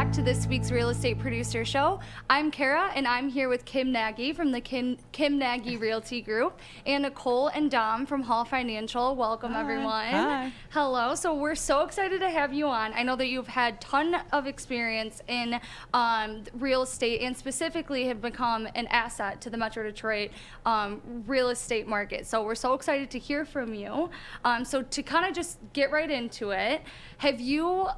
back to this week's Real Estate Producer Show. I'm Kara, and I'm here with Kim Nagy from the Kim Nagy Realty Group, and Nicole and Dom from Hall Financial. Welcome, everyone. Hi. Hello. So we're so excited to have you on. I know that you've had a ton of experience in real estate, and specifically have become an asset to the Metro Detroit real estate market. So we're so excited to hear from you. So to kind of just get right into it, have you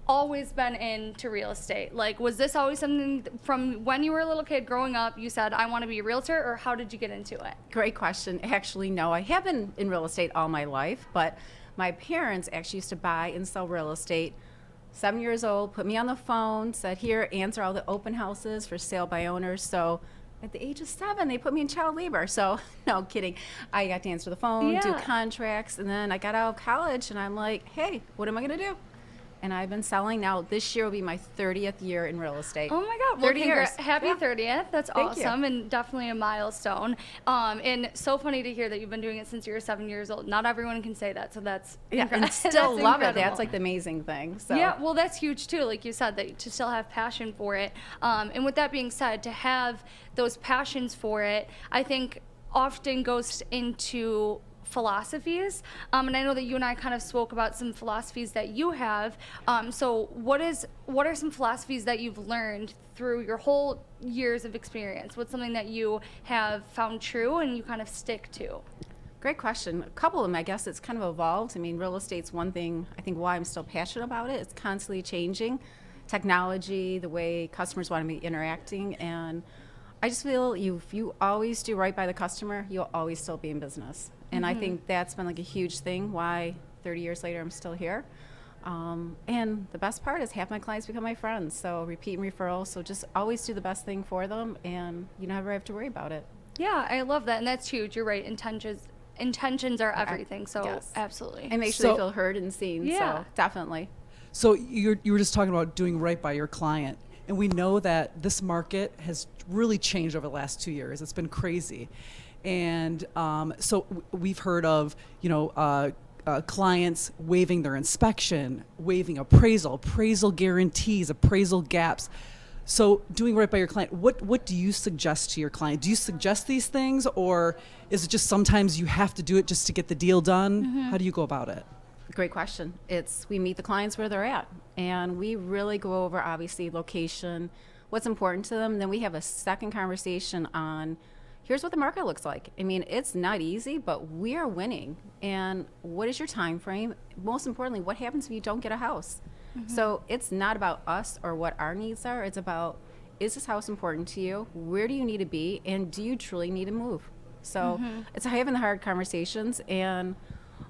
always been into real estate? Like, was this always something from when you were a little kid growing up, you said, I want to be a realtor, or how did you get into it? Great question. Actually, no, I have been in real estate all my life, but my parents actually used to buy and sell real estate. 7 years old, put me on the phone, said, here, answer all the open houses for sale by owners. So at the age of 7, they put me in child labor. So, no kidding. I got to answer the phone, do contracts, and then I got out of college, and I'm like, hey, what am I going to do? And I've been selling now. This year will be my 30th year in real estate. Oh my God. Well, 30 years. Happy 30th. That's Thank awesome, you. and definitely a milestone. And so funny to hear that you've been doing it since you were 7 years old. Not everyone can say that, so that's and still that's love incredible. it. That's like the amazing thing. So. Yeah, well, that's huge too, like you said, that to still have passion for it. And with that being said, to have those passions for it, I think often goes into philosophies, and I know that you and I kind of spoke about some philosophies that you have. So what are some philosophies that you've learned through your whole years of experience? What's something that you have found true and you kind of stick to? Great question. A couple of them, I guess it's kind of evolved. I mean, real estate's one thing, I think why I'm still passionate about it. It's constantly changing. Technology, the way customers want to be interacting, and I just feel if you always do right by the customer, you'll always still be in business. And I think that's been like a huge thing why 30 years later I'm still here. And the best part is half my clients become my friends. So repeat and referral. So just always do the best thing for them, and you never have to worry about it. Yeah, I love that, and that's huge. You're right. Intentions are everything. So Yes. absolutely. And make sure they feel heard and seen. Yeah. So definitely. So you were just talking about doing right by your client. And we know that this market has really changed over the last 2 years. It's been crazy. And so we've heard of, clients waiving their inspection, waiving appraisal guarantees, appraisal gaps. So doing right by your client, what do you suggest to your client? Do you suggest these things, or is it just sometimes you have to do it just to get the deal done? How do you go about it? Great question. We meet the clients where they're at, and we really go over, obviously, location, what's important to them. Then we have a second conversation on, here's what the market looks like. I mean, it's not easy, but we are winning. And what is your time frame? Most importantly, what happens if you don't get a house? So it's not about us or what our needs are. It's about, is this house important to you? Where do you need to be? And do you truly need to move? So it's having the hard conversations, and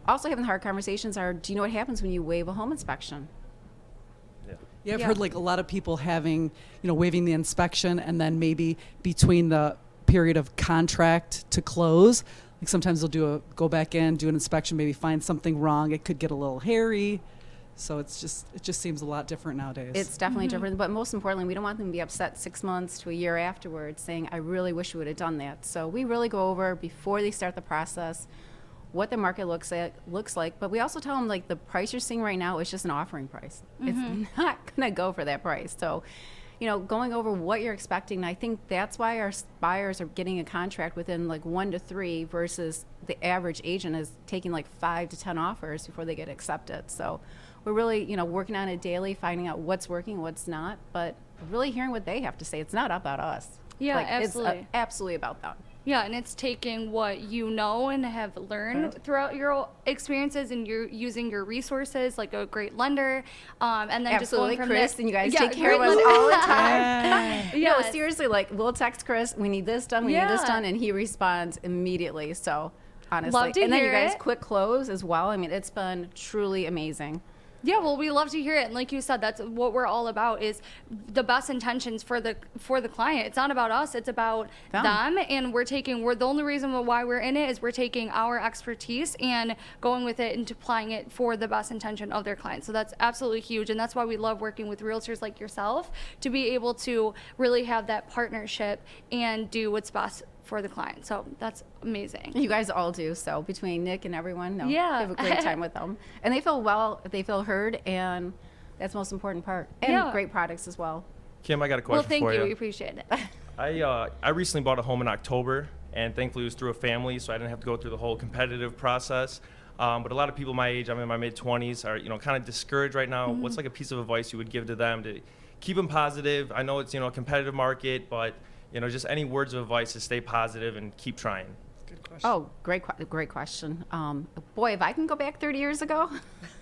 also having the hard conversations are, do you know what happens when you waive a home inspection? Yeah, I've heard like a lot of people having, waiving the inspection, and then maybe between the period of contract to close, like sometimes they'll go back in, do an inspection, maybe find something wrong. It could get a little hairy. So it just seems a lot different nowadays. It's definitely different, but most importantly, we don't want them to be upset 6 months to a year afterwards saying, I really wish we would have done that. So we really go over, before they start the process, what the market looks like, but we also tell them, like, the price you're seeing right now is just an offering price. It's not going to go for that price. So, going over what you're expecting, I think that's why our buyers are getting a contract within like 1 to 3 versus the average agent is taking like 5 to 10 offers before they get accepted. So we're really, working on it daily, finding out what's working, what's not, but really hearing what they have to say. It's not about us. Yeah, absolutely. It's absolutely about them. Yeah, and it's taking what you know and have learned throughout your experiences, and you're using your resources like a great lender, and then just going from Chris, there. and you guys Yeah, take care of us great all the time. Yeah. No, seriously, like, we'll text Chris, we need this done, we need this done, and he responds immediately. So honestly, Love to and then you hear guys it. quick close as well. I mean, it's been truly amazing. Yeah, well, we love to hear it, and like you said, that's what we're all about, is the best intentions for the client. It's not about us; it's about them. And we're the only reason why we're in it is we're taking our expertise and going with it and applying it for the best intention of their client. So that's absolutely huge, and that's why we love working with realtors like yourself, to be able to really have that partnership and do what's best for the client. So that's amazing. You guys all do. So between Nick and everyone, Yeah. we have a great time with them. And they feel heard, and That's the most important part. And Yeah. great products as well. Kim, I got a Well, question thank for you. you. We appreciate it. I recently bought a home in October, and thankfully it was through a family, so I didn't have to go through the whole competitive process. But a lot of people my age, I'm in my mid-20s, are kind of discouraged right now. What's like a piece of advice you would give to them to keep them positive? I know it's a competitive market, but just any words of advice to stay positive and keep trying. Good question. Oh, great question. Boy, if I can go back 30 years ago,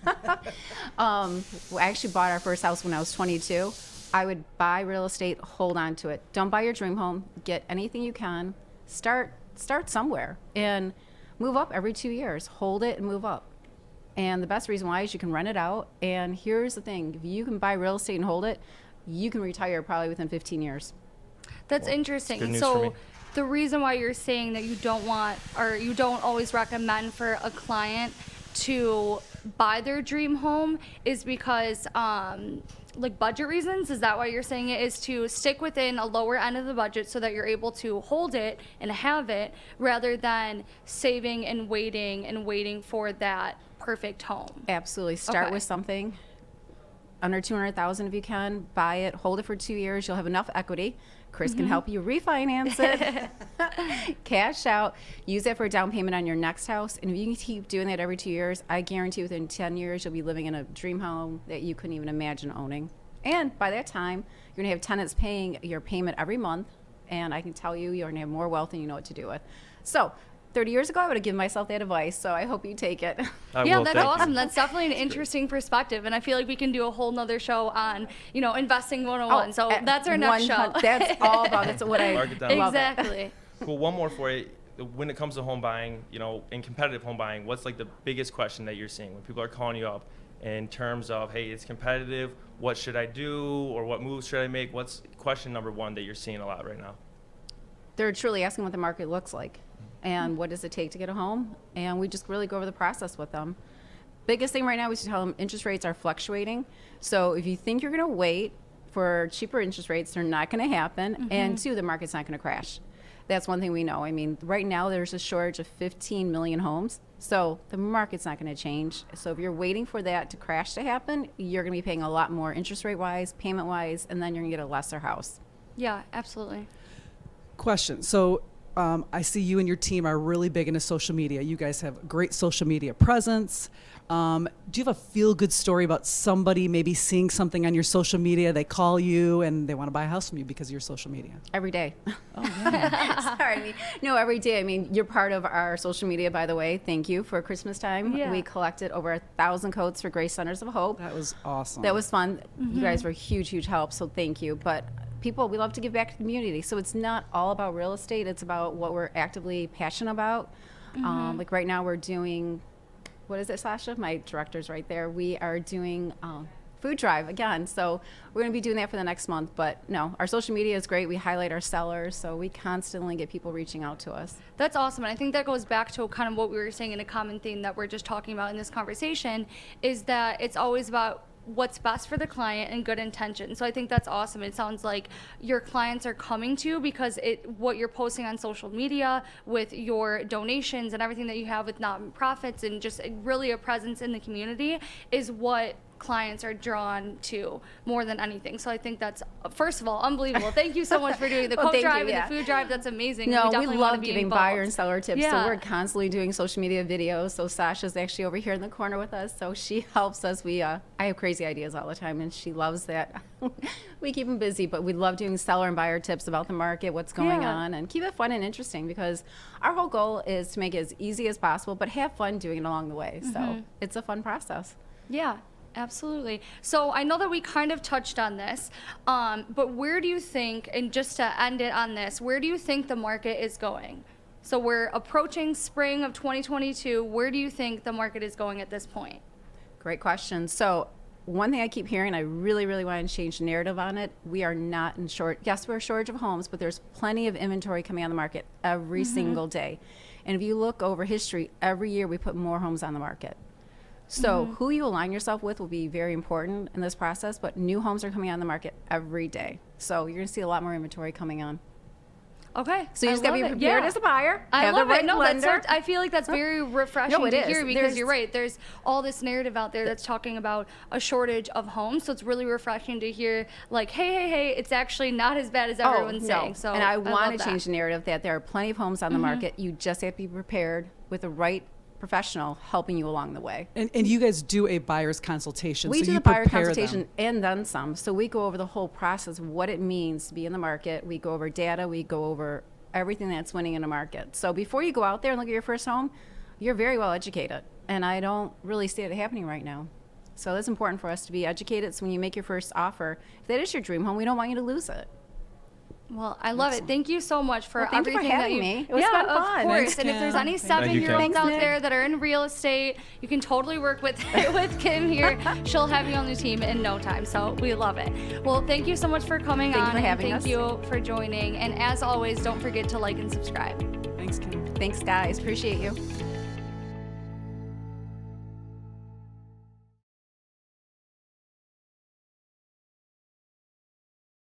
I actually bought our first house when I was 22. I would buy real estate, hold on to it. Don't buy your dream home. Get anything you can. Start somewhere and move up every 2 years. Hold it and move up. And the best reason why is you can rent it out. And here's the thing: if you can buy real estate and hold it, you can retire probably within 15 years. That's Good interesting. news for So me. the reason why you're saying that you don't want, or you don't always recommend for a client to buy their dream home is because like budget reasons? Is that why you're saying it? Is to stick within a lower end of the budget so that you're able to hold it and have it, rather than saving and waiting for that perfect home? Absolutely. Start Okay. with something under 200,000 if you can. Buy it, hold it for 2 years. You'll have enough equity. Chris can help you refinance it. Cash out. Use that for a down payment on your next house. And if you can keep doing that every 2 years, I guarantee within 10 years you'll be living in a dream home that you couldn't even imagine owning. And by that time, you're going to have tenants paying your payment every month. And I can tell you, you're going to have more wealth than you know what to do with. So 30 years ago, I would have given myself that advice. So I hope you take it. Yeah, will, that's thank you. awesome. That's definitely an interesting perspective. And I feel like we can do a whole nother show on, investing 101. So that's our next show. That's all about That's what I Mark it down. love it. Exactly. Cool. One more for you. When it comes to home buying, in competitive home buying, what's like the biggest question that you're seeing when people are calling you up in terms of, hey, it's competitive, what should I do, or what moves should I make? What's question number one that you're seeing a lot right now? They're truly asking what the market looks like and what does it take to get a home. And we just really go over the process with them. Biggest thing right now is to tell them interest rates are fluctuating. So if you think you're going to wait for cheaper interest rates, they're not going to happen. And two, the market's not going to crash. That's one thing we know. I mean, right now there's a shortage of 15 million homes. So the market's not going to change. So if you're waiting for that to crash to happen, you're going to be paying a lot more interest rate wise, payment wise, and then you're going to get a lesser house. Yeah, absolutely. Question. So I see you and your team are really big into social media. You guys have great social media presence. Do you have a feel-good story about somebody maybe seeing something on your social media, they call you and they want to buy a house from you because of your social media? Every day. Oh, yeah. Sorry. No, every day. I mean, you're part of our social media, by the way. Thank you. For Christmas time, Yeah. we collected over 1,000 codes for Grace Centers of Hope. That was awesome. That was fun. You guys were huge, huge help, so thank you. But people, we love to give back to the community. So it's not all about real estate. It's about what we're actively passionate about. Like right now we're doing, what is it, Sasha? My director's right there. We are doing food drive again. So we're going to be doing that for the next month. But no, our social media is great. We highlight our sellers. So we constantly get people reaching out to us. That's awesome. And I think that goes back to kind of what we were saying in a common theme that we're just talking about in this conversation, is that it's always about what's best for the client and good intention. So I think that's awesome. It sounds like your clients are coming to you because what you're posting on social media with your donations and everything that you have with nonprofits and just really a presence in the community is what clients are drawn to more than anything. So I think that's, first of all, unbelievable. Thank you so much for doing the Well, coat thank you, drive and yeah. the food drive. That's amazing. No, we definitely wanna love be giving involved. buyer and seller tips. Yeah. So we're constantly doing social media videos. So Sasha's actually over here in the corner with us. So she helps us. I have crazy ideas all the time, and she loves that. We keep them busy, but we love doing seller and buyer tips about the market, what's going Yeah. on, and keep it fun and interesting because our whole goal is to make it as easy as possible, but have fun doing it along the way. So it's a fun process. Yeah, absolutely. So I know that we kind of touched on this, but where do you think, and just to end it on this, where do you think the market is going? So we're approaching spring of 2022. Where do you think the market is going at this point? Great question. So one thing I keep hearing, I really, really want to change the narrative on it. We are not in short. Yes, we're a shortage of homes, but there's plenty of inventory coming on the market every single day. And if you look over history, every year we put more homes on the market. So who you align yourself with will be very important in this process, but new homes are coming on the market every day. So you're going to see a lot more inventory coming on. Okay. So you I just got to be love it. prepared Yeah. as a buyer. I have love the right it. No, lender. that's I feel like that's very refreshing No, it to is. hear because There's- you're right. There's all this narrative out there that's talking about a shortage of homes. So it's really refreshing to hear like, hey, it's actually not as bad as everyone's saying. So and I love want to that. change the narrative that there are plenty of homes on the market. You just have to be prepared with the right professional helping you along the way. And you guys do a buyer's consultation. We so do you the buyer prepare consultation them. and then some. So we go over the whole process, what it means to be in the market. We go over data. We go over everything that's winning in a market. So before you go out there and look at your first home, you're very well educated. And I don't really see it happening right now. So it's important for us to be educated. So when you make your first offer, if that is your dream home, we don't want you to lose it. Well, I love it. Thank you so much for Well, thank you for everything that having you. me. It was yeah, fun. of course. Thanks, And if there's Kim. any Thank you, Kim. 7-year-olds Thanks, out Nick. there that are in real estate, you can totally work with with Kim here. She'll have you on the team in no time. So we love it. Well, thank you so much for coming Thank you on. for and having thank us. you for joining. And as always, don't forget to like and subscribe. Thanks, Kim. Thanks, guys. Appreciate you.